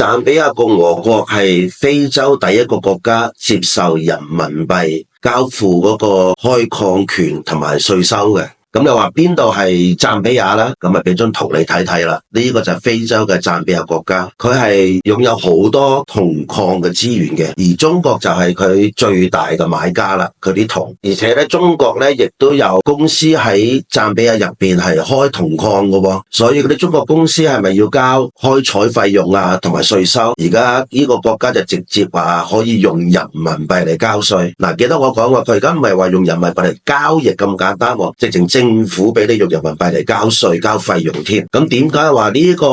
贊比亞共和國係非洲第一個國家接受人民幣交付嗰個開礦權同埋稅收嘅。咁又話邊度係贊比亞啦？咁咪俾張圖你睇睇啦。呢個就係非洲嘅贊比亞國家，佢係擁有好多銅礦嘅資源嘅，而中國就係佢最大嘅買家啦。佢啲銅，而且咧中國咧亦都有公司喺贊比亞入邊係開銅礦嘅喎，所以嗰啲中國公司係咪要交開採費用啊同埋稅收？而家呢個國家就直接話可以用人民幣嚟交稅。嗱，記得我講過，佢而家唔係話用人民幣嚟交易咁簡單喎，直情政府俾你用人民幣嚟交稅交費用添。咁點解話呢個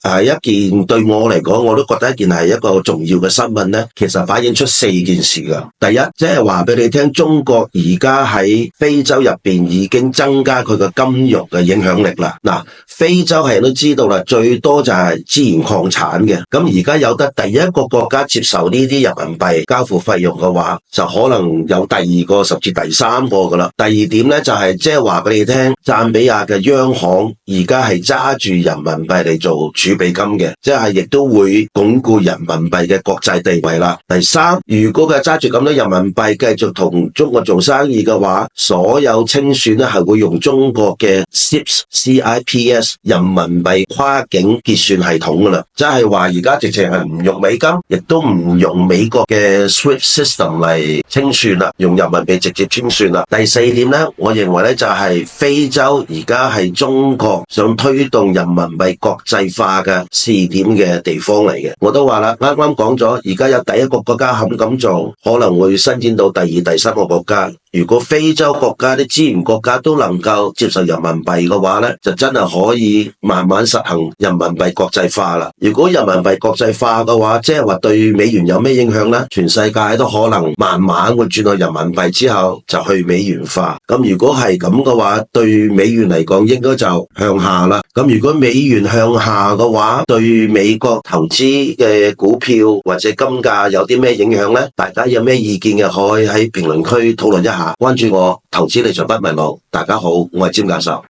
係一件對我嚟講我都覺得一件係一個重要嘅新聞呢？其實反映出四件事噶。第一，即係話俾你聽，中國而家喺非洲入邊已經增加佢嘅金融嘅影響力啦。嗱，非洲係人都知道啦，最多就係資源礦產嘅。咁而家有得第一個國家接受呢啲人民幣交付費用嘅話，就可能有第二個甚至第三個噶啦。第二點呢，就係即係話俾你聽，贊比亞嘅央行而家係揸住人民幣嚟做儲備金嘅，即係亦都會鞏固人民幣嘅國際地位啦。第三，如果佢揸住咁多人民幣繼續同中國做生意嘅話，所有清算咧係會用中國嘅 CIPS 人民幣跨境結算系統噶啦，即係話而家直情係唔用美金，亦都唔用美國嘅 SWIFT system 嚟清算啦，用人民幣直接清算啦。第四點咧，我認為咧就係非洲而家係中國想推動人民幣國際化嘅試點嘅地方嚟嘅。我都話啦，啱啱講咗，而家有第一個國家肯咁做，可能會伸展到第二、第三個國家。如果非洲國家啲資源國家都能夠接受人民幣嘅話咧，就真係可以慢慢實行人民幣國際化啦。如果人民幣國際化嘅話，即係話對美元有咩影響咧？全世界都可能慢慢會轉到人民幣之後就去美元化。咁如果係咁嘅話，對美元嚟講應該就向下啦。咁如果美元向下嘅話，對美國投資嘅股票或者金價有啲咩影響咧？大家有咩意見嘅可以喺評論區討論一下。關注我投資理財不迷路。大家好，我係詹教授。